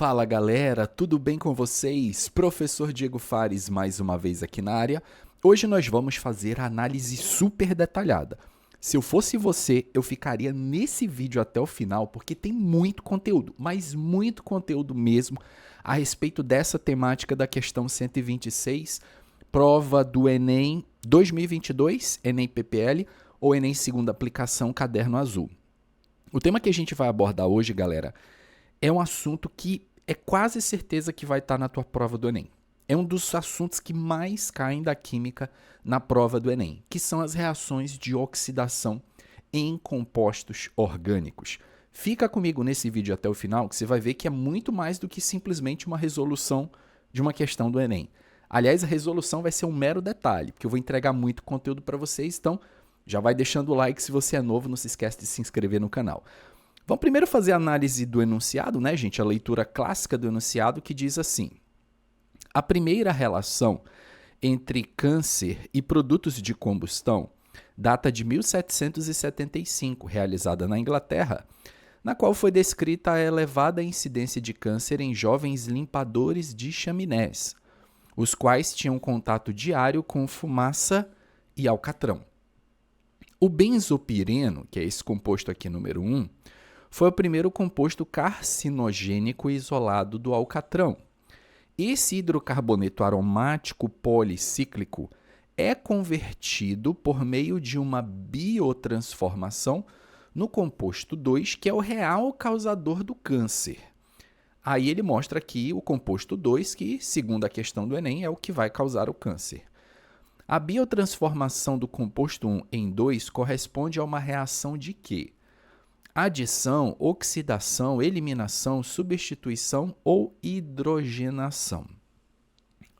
Fala galera, tudo bem com vocês? Professor Diego Fares mais uma vez aqui na área. Hoje nós vamos fazer a análise super detalhada. Se eu fosse você, eu ficaria nesse vídeo até o final porque tem muito conteúdo, mas muito conteúdo mesmo a respeito dessa temática da questão 126, prova do Enem 2022, Enem PPL ou Enem segunda aplicação Caderno Azul. O tema que a gente vai abordar hoje, galera, é um assunto que é quase certeza que vai estar na tua prova do Enem. É um dos assuntos que mais caem da química na prova do Enem, que são as reações de oxidação em compostos orgânicos. Fica comigo nesse vídeo até o final, que você vai ver que é muito mais do que simplesmente uma resolução de uma questão do Enem. Aliás, a resolução vai ser um mero detalhe, porque eu vou entregar muito conteúdo para vocês, então já vai deixando o like se você é novo, não se esquece de se inscrever no canal. Vamos primeiro fazer a análise do enunciado, né, gente? A leitura clássica do enunciado que diz assim: a primeira relação entre câncer e produtos de combustão data de 1775, realizada na Inglaterra, na qual foi descrita a elevada incidência de câncer em jovens limpadores de chaminés, os quais tinham contato diário com fumaça e alcatrão. O benzopireno, que é esse composto aqui número 1, foi o primeiro composto carcinogênico isolado do alcatrão. Esse hidrocarboneto aromático policíclico é convertido por meio de uma biotransformação no composto 2, que é o real causador do câncer. Aí ele mostra aqui o composto 2, que, segundo a questão do Enem, é o que vai causar o câncer. A biotransformação do composto 1 em 2 corresponde a uma reação de quê? Adição, oxidação, eliminação, substituição ou hidrogenação.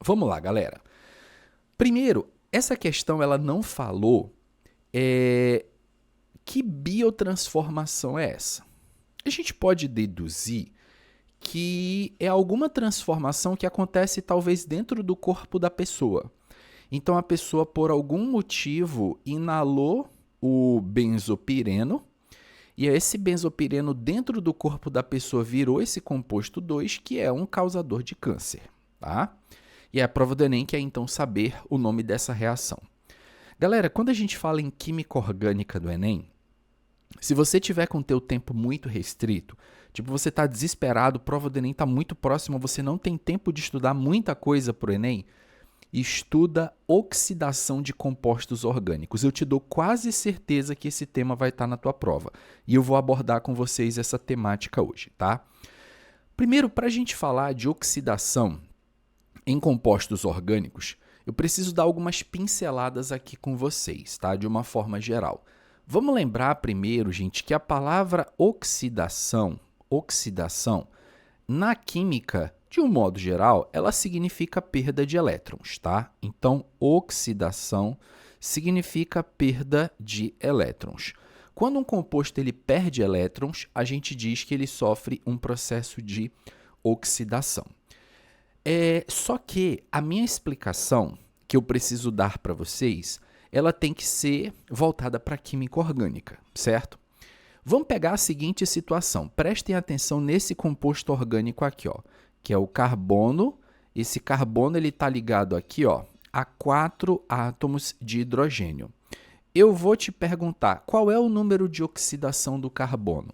Vamos lá, galera. Primeiro, essa questão ela não falou que biotransformação é essa. A gente pode deduzir que é alguma transformação que acontece talvez dentro do corpo da pessoa. Então, a pessoa, por algum motivo, inalou o benzopireno, e esse benzopireno dentro do corpo da pessoa virou esse composto 2, que é um causador de câncer, tá? E a prova do Enem quer então saber o nome dessa reação. Galera, quando a gente fala em química orgânica do Enem, se você tiver com o teu tempo muito restrito, tipo você está desesperado, a prova do Enem está muito próxima, você não tem tempo de estudar muita coisa para o Enem, estuda oxidação de compostos orgânicos. Eu te dou quase certeza que esse tema vai estar na tua prova. E eu vou abordar com vocês essa temática hoje, tá? Primeiro, para a gente falar de oxidação em compostos orgânicos, eu preciso dar algumas pinceladas aqui com vocês, tá? De uma forma geral. Vamos lembrar primeiro, gente, que a palavra oxidação, na química, de um modo geral, ela significa perda de elétrons, tá? Então, oxidação significa perda de elétrons. Quando um composto ele perde elétrons, a gente diz que ele sofre um processo de oxidação. Só que a minha explicação que eu preciso dar para vocês, ela tem que ser voltada para a química orgânica, certo? Vamos pegar a seguinte situação. Prestem atenção nesse composto orgânico aqui, ó, que é o carbono. Esse carbono está ligado aqui, ó, a 4 átomos de hidrogênio. Eu vou te perguntar, qual é o número de oxidação do carbono?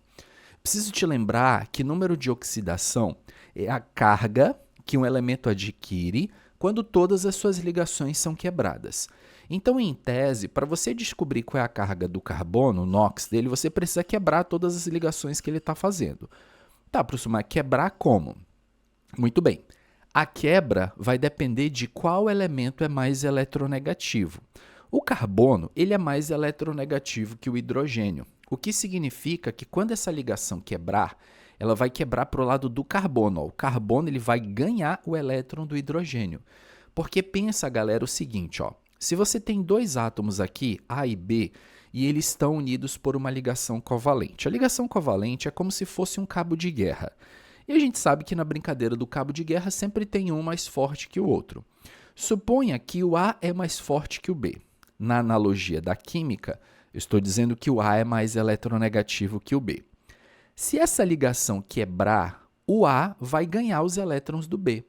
Preciso te lembrar que número de oxidação é a carga que um elemento adquire quando todas as suas ligações são quebradas. Então, em tese, para você descobrir qual é a carga do carbono, o NOx dele, você precisa quebrar todas as ligações que ele está fazendo. Tá, professor, mas quebrar como? Muito bem. A quebra vai depender de qual elemento é mais eletronegativo. O carbono ele é mais eletronegativo que o hidrogênio, o que significa que quando essa ligação quebrar, ela vai quebrar para o lado do carbono. Ó. O carbono ele vai ganhar o elétron do hidrogênio. Porque pensa, galera, o seguinte, ó, se você tem dois átomos aqui, A e B, e eles estão unidos por uma ligação covalente. A ligação covalente é como se fosse um cabo de guerra. E a gente sabe que na brincadeira do cabo de guerra sempre tem um mais forte que o outro. Suponha que o A é mais forte que o B. Na analogia da química, eu estou dizendo que o A é mais eletronegativo que o B. Se essa ligação quebrar, o A vai ganhar os elétrons do B.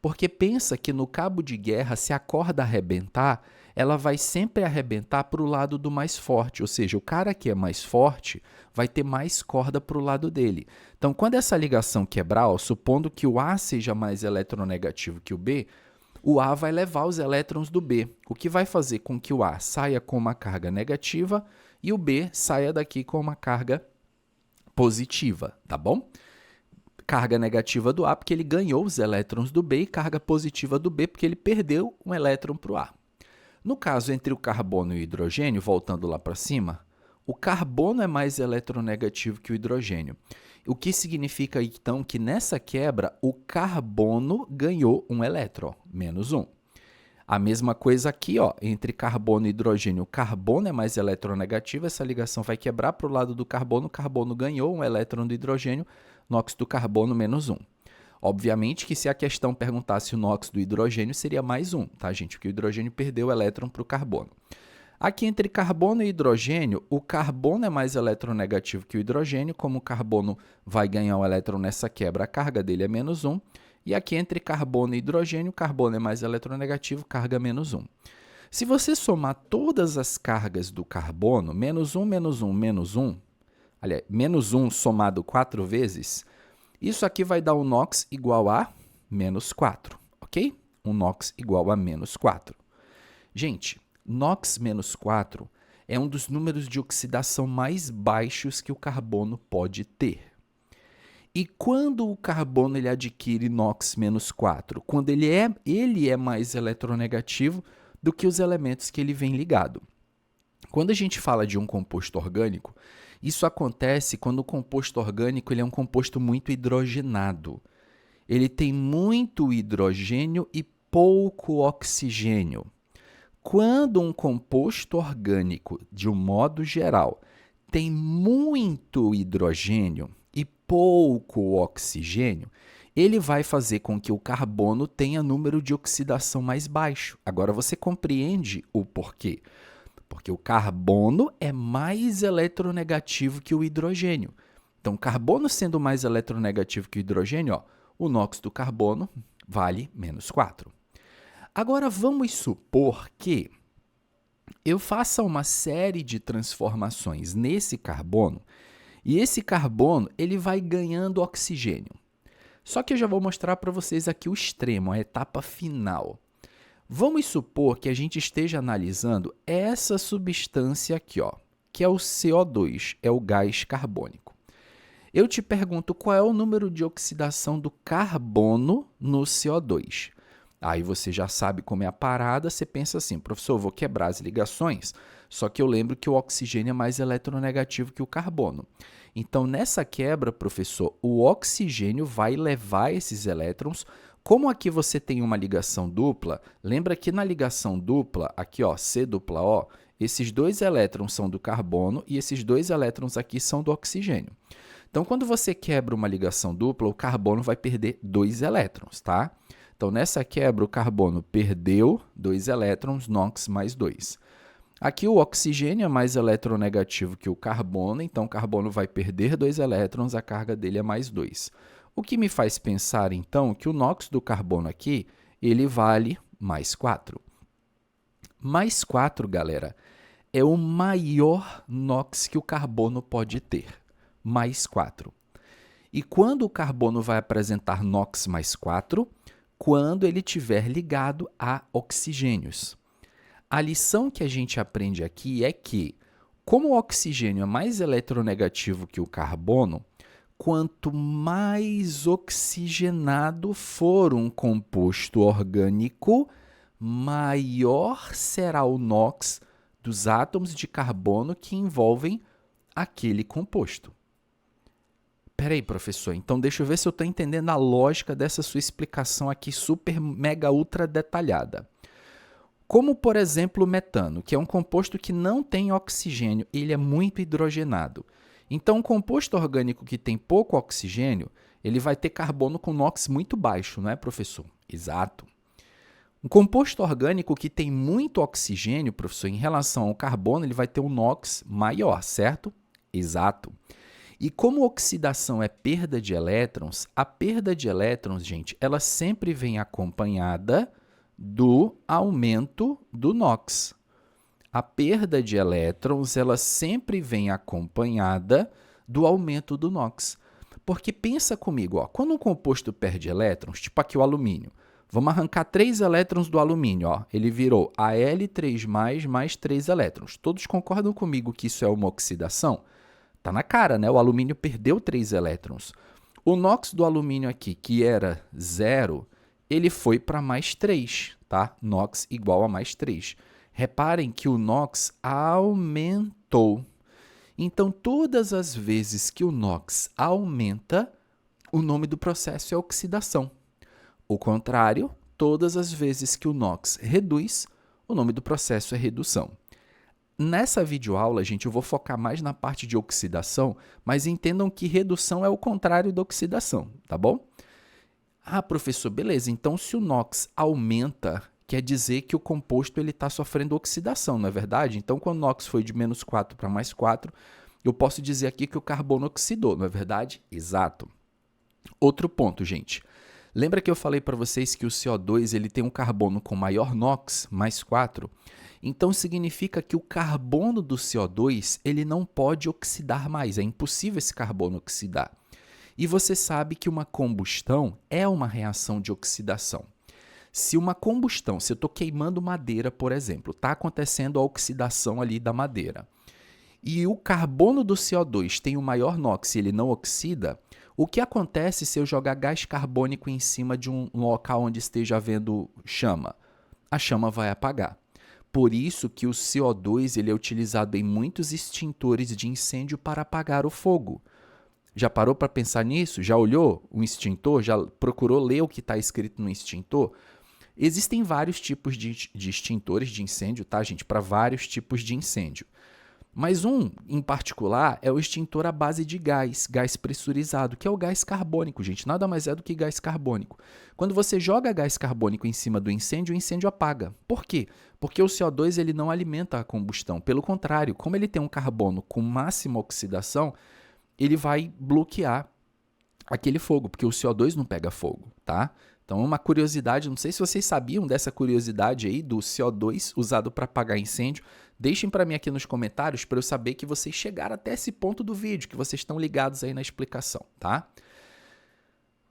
Porque pensa que no cabo de guerra, se a corda arrebentar, ela vai sempre arrebentar para o lado do mais forte, ou seja, o cara que é mais forte vai ter mais corda para o lado dele. Então, quando essa ligação quebrar, ó, supondo que o A seja mais eletronegativo que o A vai levar os elétrons do B, o que vai fazer com que o A saia com uma carga negativa e o B saia daqui com uma carga positiva, tá bom? Carga negativa do A porque ele ganhou os elétrons do B e carga positiva do B porque ele perdeu um elétron para o A. No caso entre o carbono e o hidrogênio, voltando lá para cima, o carbono é mais eletronegativo que o hidrogênio. O que significa, então, que nessa quebra, o carbono ganhou um elétron, menos um. A mesma coisa aqui, ó, entre carbono e hidrogênio. O carbono é mais eletronegativo, essa ligação vai quebrar para o lado do carbono. O carbono ganhou um elétron do hidrogênio, NOx do carbono, menos um. Obviamente que se a questão perguntasse o NOx do hidrogênio, seria mais um, tá, gente? Porque o hidrogênio perdeu o elétron para o carbono. Aqui entre carbono e hidrogênio, o carbono é mais eletronegativo que o hidrogênio. Como o carbono vai ganhar um elétron nessa quebra, a carga dele é menos um. E aqui entre carbono e hidrogênio, o carbono é mais eletronegativo, carga menos um. Se você somar todas as cargas do carbono, menos um, menos um, menos um, aliás, menos um somado 4 vezes, isso aqui vai dar um NOx igual a menos 4, ok? Um NOx igual a menos 4. Gente, NOx menos 4 é um dos números de oxidação mais baixos que o carbono pode ter. E quando o carbono ele adquire NOx menos 4? Quando ele é mais eletronegativo do que os elementos que ele vem ligado. Quando a gente fala de um composto orgânico, isso acontece quando o composto orgânico ele é um composto muito hidrogenado. Ele tem muito hidrogênio e pouco oxigênio. Quando um composto orgânico, de um modo geral, tem muito hidrogênio e pouco oxigênio, ele vai fazer com que o carbono tenha número de oxidação mais baixo. Agora você compreende o porquê? Porque o carbono é mais eletronegativo que o hidrogênio. Então, carbono sendo mais eletronegativo que o hidrogênio, ó, o NOx do carbono vale menos 4. Agora, vamos supor que eu faça uma série de transformações nesse carbono e esse carbono ele vai ganhando oxigênio. Só que eu já vou mostrar para vocês aqui o extremo, a etapa final. Vamos supor que a gente esteja analisando essa substância aqui, ó, que é o CO2, é o gás carbônico. Eu te pergunto qual é o número de oxidação do carbono no CO2. Aí você já sabe como é a parada, você pensa assim, professor, eu vou quebrar as ligações, só que eu lembro que o oxigênio é mais eletronegativo que o carbono. Então, nessa quebra, professor, o oxigênio vai levar esses elétrons. Como aqui você tem uma ligação dupla, lembra que na ligação dupla, aqui ó, C dupla O, esses dois elétrons são do carbono e esses dois elétrons aqui são do oxigênio. Então, quando você quebra uma ligação dupla, o carbono vai perder 2 elétrons, tá? Então, nessa quebra, o carbono perdeu 2 elétrons, NOx mais 2. Aqui o oxigênio é mais eletronegativo que o carbono, então o carbono vai perder 2 elétrons, a carga dele é mais 2. O que me faz pensar, então, que o NOx do carbono aqui, ele vale mais 4. Mais 4, galera, é o maior NOx que o carbono pode ter. Mais 4. E quando o carbono vai apresentar NOx mais 4? Quando ele estiver ligado a oxigênios. A lição que a gente aprende aqui é que, como o oxigênio é mais eletronegativo que o carbono, quanto mais oxigenado for um composto orgânico, maior será o NOx dos átomos de carbono que envolvem aquele composto. Peraí, professor, então deixa eu ver se eu estou entendendo a lógica dessa sua explicação aqui super, mega, ultra detalhada. Como, por exemplo, o metano, que é um composto que não tem oxigênio, ele é muito hidrogenado. Então, um composto orgânico que tem pouco oxigênio, ele vai ter carbono com NOx muito baixo, não é, professor? Exato. Um composto orgânico que tem muito oxigênio, professor, em relação ao carbono, ele vai ter um NOx maior, certo? Exato. E como oxidação é perda de elétrons, a perda de elétrons, gente, ela sempre vem acompanhada do aumento do NOx. A perda de elétrons, ela sempre vem acompanhada do aumento do NOx. Porque pensa comigo, ó, quando um composto perde elétrons, tipo aqui o alumínio, vamos arrancar 3 elétrons do alumínio, ó, ele virou Al3+, mais 3 elétrons. Todos concordam comigo que isso é uma oxidação? Tá na cara, né? O alumínio perdeu 3 elétrons. O NOx do alumínio aqui, que era 0, ele foi para mais 3, tá? NOx igual a mais 3. Reparem que o NOx aumentou. Então, todas as vezes que o NOx aumenta, o nome do processo é oxidação. O contrário, todas as vezes que o NOx reduz, o nome do processo é redução. Nessa videoaula, gente, eu vou focar mais na parte de oxidação, mas entendam que redução é o contrário da oxidação, tá bom? Ah, professor, beleza, então se o NOx aumenta, quer dizer que o composto está sofrendo oxidação, não é verdade? Então, quando o NOx foi de menos 4 para mais 4, eu posso dizer aqui que o carbono oxidou, não é verdade? Exato. Outro ponto, gente. Lembra que eu falei para vocês que o CO2 ele tem um carbono com maior NOx, mais 4? Então, significa que o carbono do CO2 ele não pode oxidar mais, é impossível esse carbono oxidar. E você sabe que uma combustão é uma reação de oxidação. Se uma combustão, se eu estou queimando madeira, por exemplo, está acontecendo a oxidação ali da madeira, e o carbono do CO2 tem o maior NOx e ele não oxida, o que acontece se eu jogar gás carbônico em cima de um local onde esteja havendo chama? A chama vai apagar. Por isso que o CO2 ele é utilizado em muitos extintores de incêndio para apagar o fogo. Já parou para pensar nisso? Já olhou um extintor? Já procurou ler o que está escrito no extintor? Existem vários tipos de extintores de incêndio, tá, gente? Para vários tipos de incêndio. Mas um, em particular, é o extintor à base de gás pressurizado, que é o gás carbônico, gente. Nada mais é do que gás carbônico. Quando você joga gás carbônico em cima do incêndio, o incêndio apaga. Por quê? Porque o CO2 ele não alimenta a combustão. Pelo contrário, como ele tem um carbono com máxima oxidação, ele vai bloquear aquele fogo, porque o CO2 não pega fogo, tá? Então, uma curiosidade, não sei se vocês sabiam dessa curiosidade aí do CO2 usado para apagar incêndio. Deixem para mim aqui nos comentários para eu saber que vocês chegaram até esse ponto do vídeo, que vocês estão ligados aí na explicação, tá?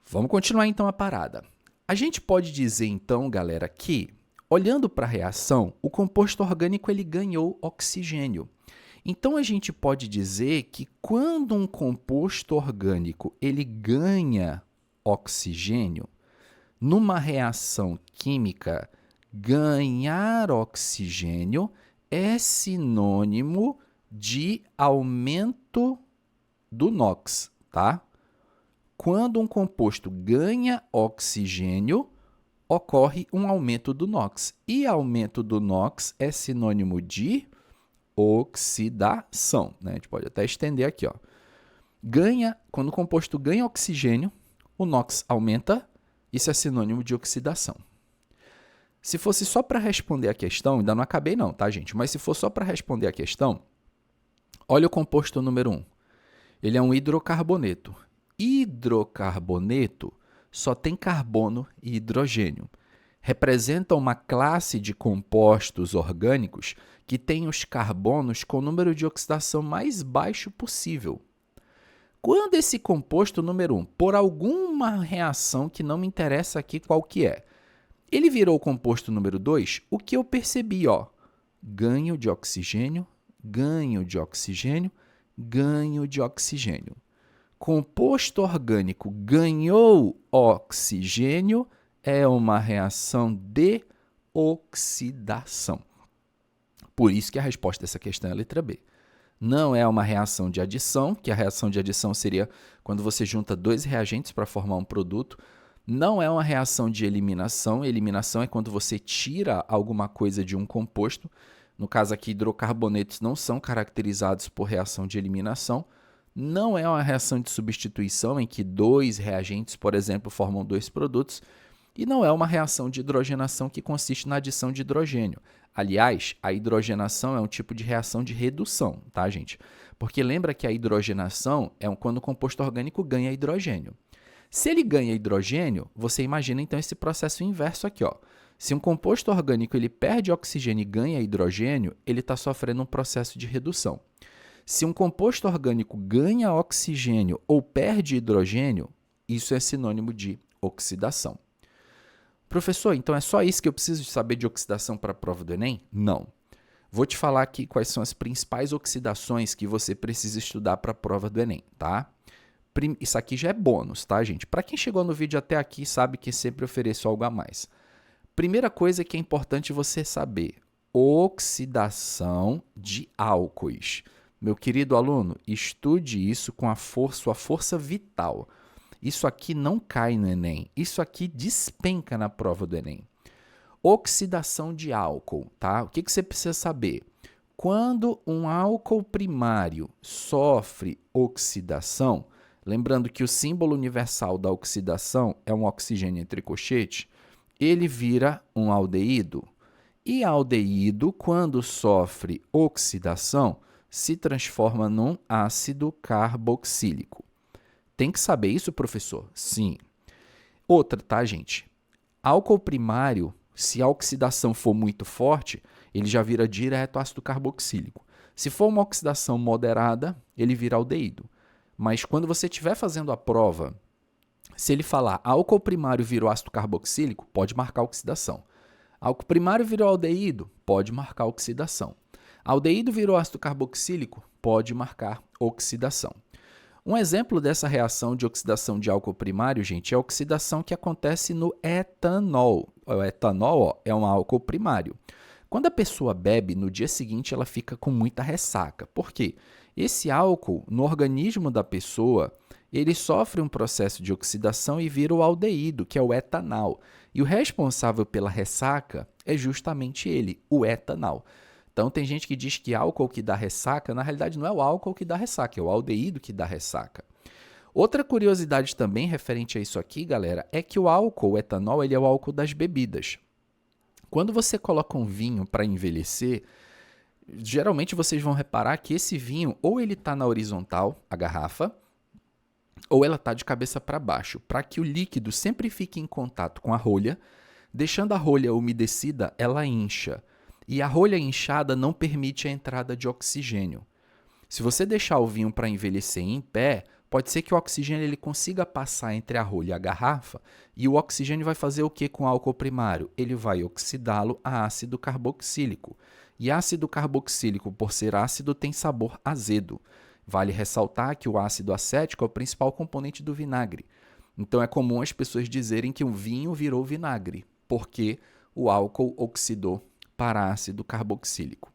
Vamos continuar então a parada. A gente pode dizer então, galera, que olhando para a reação, o composto orgânico ele ganhou oxigênio. Então a gente pode dizer que quando um composto orgânico ele ganha oxigênio, numa reação química, ganhar oxigênio é sinônimo de aumento do NOx, tá? Quando um composto ganha oxigênio, ocorre um aumento do NOx. E aumento do NOx é sinônimo de oxidação, né? A gente pode até estender aqui, ó. Quando o composto ganha oxigênio, o NOx aumenta. Isso é sinônimo de oxidação. Se fosse só para responder a questão, ainda não acabei não, tá, gente? Mas se for só para responder a questão, olha o composto número 1. Ele é um hidrocarboneto. Hidrocarboneto só tem carbono e hidrogênio. Representa uma classe de compostos orgânicos que tem os carbonos com o número de oxidação mais baixo possível. Quando esse composto número 1, por alguma reação que não me interessa aqui qual que é, ele virou o composto número 2, o que eu percebi, ó, ganho de oxigênio, ganho de oxigênio, ganho de oxigênio. Composto orgânico ganhou oxigênio é uma reação de oxidação. Por isso que a resposta dessa questão é a letra B. Não é uma reação de adição, que a reação de adição seria quando você junta dois reagentes para formar um produto. Não é uma reação de eliminação. Eliminação é quando você tira alguma coisa de um composto. No caso aqui, hidrocarbonetos não são caracterizados por reação de eliminação. Não é uma reação de substituição em que dois reagentes, por exemplo, formam dois produtos. E não é uma reação de hidrogenação que consiste na adição de hidrogênio. Aliás, a hidrogenação é um tipo de reação de redução, tá, gente? Porque lembra que a hidrogenação é quando o composto orgânico ganha hidrogênio. Se ele ganha hidrogênio, você imagina então esse processo inverso aqui, ó. Se um composto orgânico ele perde oxigênio e ganha hidrogênio, ele está sofrendo um processo de redução. Se um composto orgânico ganha oxigênio ou perde hidrogênio, isso é sinônimo de oxidação. Professor, então é só isso que eu preciso saber de oxidação para a prova do Enem? Não. Vou te falar aqui quais são as principais oxidações que você precisa estudar para a prova do Enem, tá? Isso aqui já é bônus, tá, gente? Para quem chegou no vídeo até aqui, sabe que sempre ofereço algo a mais. Primeira coisa que é importante você saber: oxidação de álcoois. Meu querido aluno, estude isso com sua força vital. Isso aqui não cai no Enem, isso aqui despenca na prova do Enem. Oxidação de álcool, tá? O que você precisa saber? Quando um álcool primário sofre oxidação, lembrando que o símbolo universal da oxidação é um oxigênio entre colchetes, ele vira um aldeído. E aldeído, quando sofre oxidação, se transforma num ácido carboxílico. Tem que saber isso, professor? Sim. Outra, tá, gente? Álcool primário, se a oxidação for muito forte, ele já vira direto ácido carboxílico. Se for uma oxidação moderada, ele vira aldeído. Mas quando você estiver fazendo a prova, se ele falar álcool primário virou ácido carboxílico, pode marcar oxidação. Álcool primário virou aldeído, pode marcar oxidação. Aldeído virou ácido carboxílico, pode marcar oxidação. Um exemplo dessa reação de oxidação de álcool primário, gente, é a oxidação que acontece no etanol. O etanol, é um álcool primário. Quando a pessoa bebe, no dia seguinte ela fica com muita ressaca. Por quê? Esse álcool, no organismo da pessoa, ele sofre um processo de oxidação e vira o aldeído, que é o etanol. E o responsável pela ressaca é justamente ele, o etanol. Então, tem gente que diz que álcool que dá ressaca, na realidade não é o álcool que dá ressaca, é o aldeído que dá ressaca. Outra curiosidade também referente a isso aqui, galera, é que o álcool, o etanol, ele é o álcool das bebidas. Quando você coloca um vinho para envelhecer, geralmente vocês vão reparar que esse vinho, ou ele está na horizontal, a garrafa, ou ela está de cabeça para baixo, para que o líquido sempre fique em contato com a rolha, deixando a rolha umedecida, ela incha. E a rolha inchada não permite a entrada de oxigênio. Se você deixar o vinho para envelhecer em pé, pode ser que o oxigênio ele consiga passar entre a rolha e a garrafa, e o oxigênio vai fazer o que com o álcool primário? Ele vai oxidá-lo a ácido carboxílico. E ácido carboxílico, por ser ácido, tem sabor azedo. Vale ressaltar que o ácido acético é o principal componente do vinagre. Então é comum as pessoas dizerem que um vinho virou vinagre, porque o álcool oxidou para ácido carboxílico.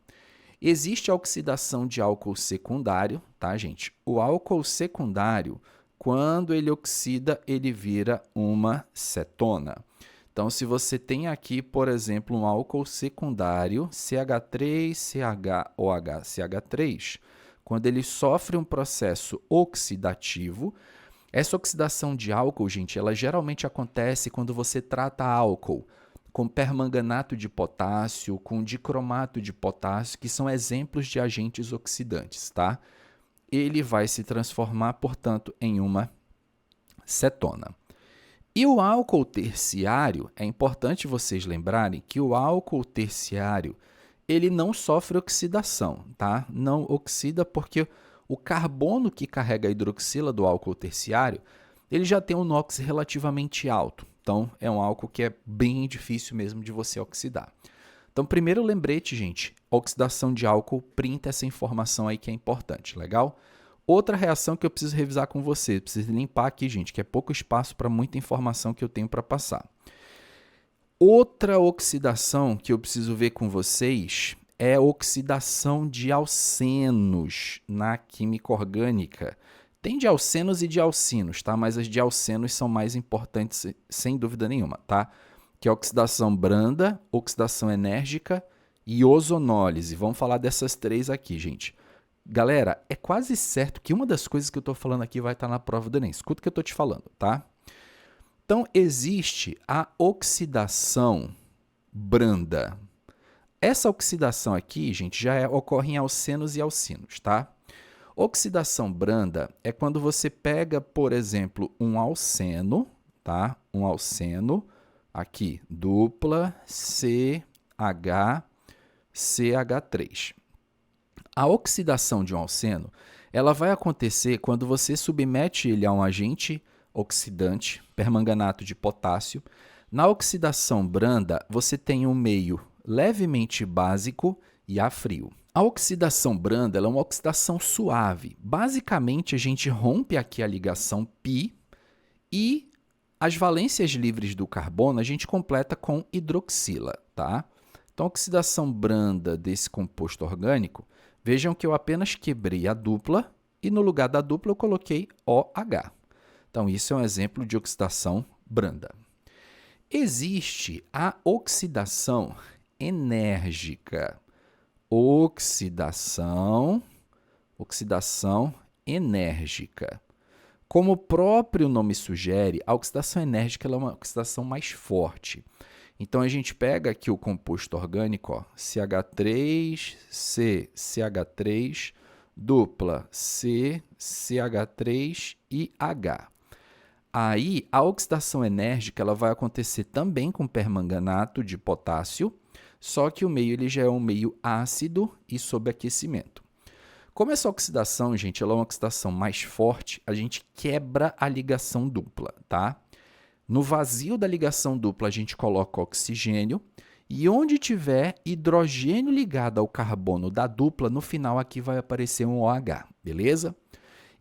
Existe a oxidação de álcool secundário, tá, gente? O álcool secundário, quando ele oxida, ele vira uma cetona. Então, se você tem aqui, por exemplo, um álcool secundário, CH3CHOHCH3, quando ele sofre um processo oxidativo, essa oxidação de álcool, gente, ela geralmente acontece quando você trata álcool com permanganato de potássio, com dicromato de potássio, que são exemplos de agentes oxidantes, tá? Ele vai se transformar, portanto, em uma cetona. E o álcool terciário, é importante vocês lembrarem que o álcool terciário, ele não sofre oxidação, tá? Não oxida porque o carbono que carrega a hidroxila do álcool terciário, ele já tem um NOx relativamente alto. Então, é um álcool que é bem difícil mesmo de você oxidar. Então, primeiro lembrete, gente, oxidação de álcool, printa essa informação aí que é importante, legal? Outra reação que eu preciso revisar com você, preciso limpar aqui, gente, que é pouco espaço para muita informação que eu tenho para passar. Outra oxidação que eu preciso ver com vocês é a oxidação de alcenos na química orgânica. Tem de alcenos e de alcinos, tá? Mas as de alcenos são mais importantes, sem dúvida nenhuma, tá? Que é a oxidação branda, oxidação enérgica e ozonólise. Vamos falar dessas três aqui, gente. Galera, é quase certo que uma das coisas que eu estou falando aqui vai estar na prova do Enem. Escuta o que eu estou te falando, tá? Então, existe a oxidação branda. Essa oxidação aqui, gente, ocorre em alcenos e alcinos, tá? Oxidação branda é quando você pega, por exemplo, um alceno, tá? Um alceno, aqui, dupla CH3. A oxidação de um alceno, ela vai acontecer quando você submete ele a um agente oxidante, permanganato de potássio. Na oxidação branda, você tem um meio levemente básico e a frio. A oxidação branda ela é uma oxidação suave. Basicamente, a gente rompe aqui a ligação π e as valências livres do carbono a gente completa com hidroxila, tá? Então, a oxidação branda desse composto orgânico, vejam que eu apenas quebrei a dupla e no lugar da dupla eu coloquei OH. Então, isso é um exemplo de oxidação branda. Existe a oxidação enérgica. Oxidação enérgica. Como o próprio nome sugere, a oxidação enérgica ela é uma oxidação mais forte. Então, a gente pega aqui o composto orgânico, ó, CH3, CH3, dupla CH3 e H. Aí, a oxidação enérgica ela vai acontecer também com permanganato de potássio, só que o meio ele já é um meio ácido e sob aquecimento. Como essa oxidação, gente, ela é uma oxidação mais forte, a gente quebra a ligação dupla, tá? No vazio da ligação dupla, a gente coloca oxigênio e onde tiver hidrogênio ligado ao carbono da dupla, no final aqui vai aparecer um OH, beleza?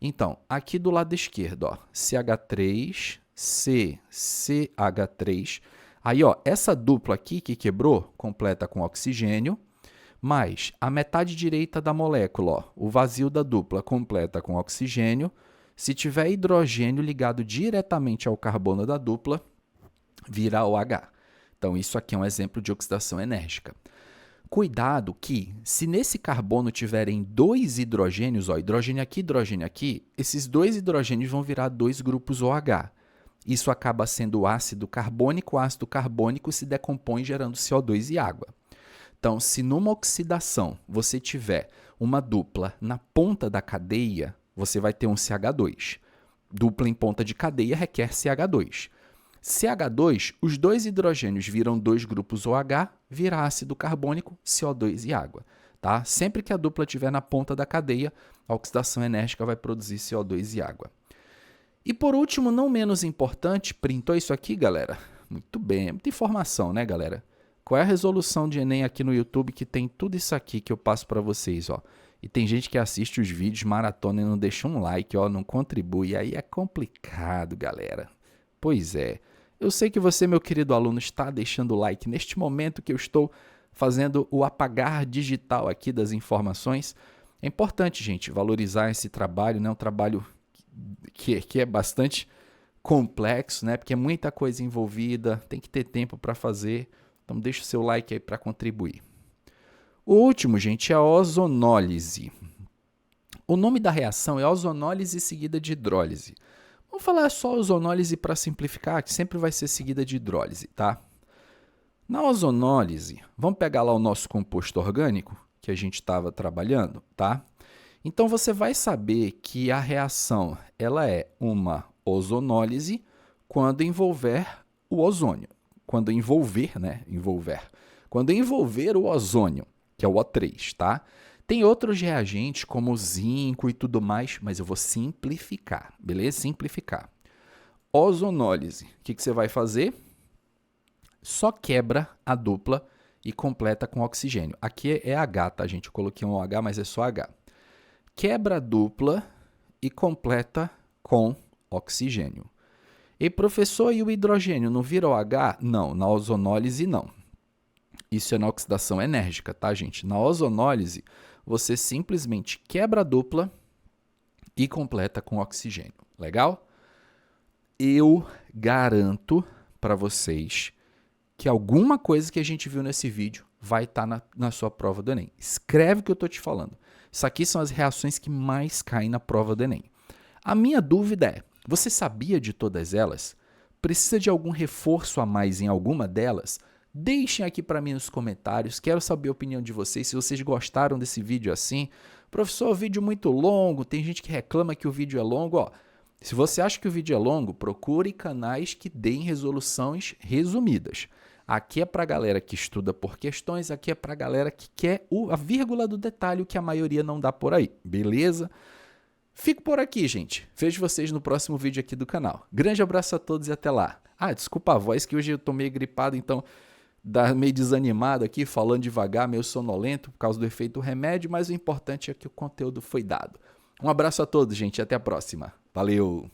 Então, aqui do lado esquerdo, ó, CH3, CH3. Aí, ó, essa dupla aqui que quebrou, completa com oxigênio, mais a metade direita da molécula, ó, o vazio da dupla, completa com oxigênio. Se tiver hidrogênio ligado diretamente ao carbono da dupla, vira OH. Então, isso aqui é um exemplo de oxidação enérgica. Cuidado que, se nesse carbono tiverem dois hidrogênios, ó, hidrogênio aqui, esses dois hidrogênios vão virar dois grupos OH. Isso acaba sendo ácido carbônico se decompõe gerando CO2 e água. Então, se numa oxidação você tiver uma dupla na ponta da cadeia, você vai ter um CH2. Dupla em ponta de cadeia requer CH2. CH2, os dois hidrogênios viram dois grupos OH, vira ácido carbônico, CO2 e água. Tá? Sempre que a dupla estiver na ponta da cadeia, a oxidação enérgica vai produzir CO2 e água. E por último, não menos importante, printou isso aqui, galera? Muito bem, é muita informação, né, galera? Qual é a resolução de Enem aqui no YouTube que tem tudo isso aqui que eu passo para vocês, ó? E tem gente que assiste os vídeos maratona e não deixa um like, ó, não contribui. Aí é complicado, galera. Pois é. Eu sei que você, meu querido aluno, está deixando o like neste momento que eu estou fazendo o apagar digital aqui das informações. É importante, gente, valorizar esse trabalho, né? Um trabalho que é bastante complexo, né? Porque é muita coisa envolvida, tem que ter tempo para fazer. Então, deixa o seu like aí para contribuir. O último, gente, é a ozonólise. O nome da reação é ozonólise seguida de hidrólise. Vamos falar só ozonólise para simplificar, que sempre vai ser seguida de hidrólise, tá? Na ozonólise, vamos pegar lá o nosso composto orgânico que a gente estava trabalhando, tá? Então, você vai saber que a reação ela é uma ozonólise quando envolver o ozônio. Quando envolver, né? Quando envolver o ozônio, que é o O3, tá? Tem outros reagentes, como o zinco e tudo mais, mas eu vou simplificar, beleza? Simplificar. Ozonólise, o que você vai fazer? Só quebra a dupla e completa com oxigênio. Aqui é H, tá, gente? Eu coloquei um OH, mas é só H. Quebra a dupla e completa com oxigênio. E professor, e o hidrogênio não vira OH? Não, na ozonólise não. Isso é na oxidação enérgica, tá, gente? Na ozonólise, você simplesmente quebra a dupla e completa com oxigênio. Legal? Eu garanto para vocês que alguma coisa que a gente viu nesse vídeo vai estar na sua prova do Enem. Escreve o que eu estou te falando. Isso aqui são as reações que mais caem na prova do Enem. A minha dúvida é, você sabia de todas elas? Precisa de algum reforço a mais em alguma delas? Deixem aqui para mim nos comentários, quero saber a opinião de vocês, se vocês gostaram desse vídeo assim. Professor, vídeo muito longo, tem gente que reclama que o vídeo é longo. Ó, se você acha que o vídeo é longo, procure canais que deem resoluções resumidas. Aqui é para a galera que estuda por questões, aqui é para a galera que quer a vírgula do detalhe que a maioria não dá por aí, beleza? Fico por aqui, gente. Vejo vocês no próximo vídeo aqui do canal. Grande abraço a todos e até lá. Ah, desculpa a voz que hoje eu tô meio gripado, então meio desanimado aqui, falando devagar, meio sonolento por causa do efeito remédio, mas o importante é que o conteúdo foi dado. Um abraço a todos, gente, e até a próxima. Valeu!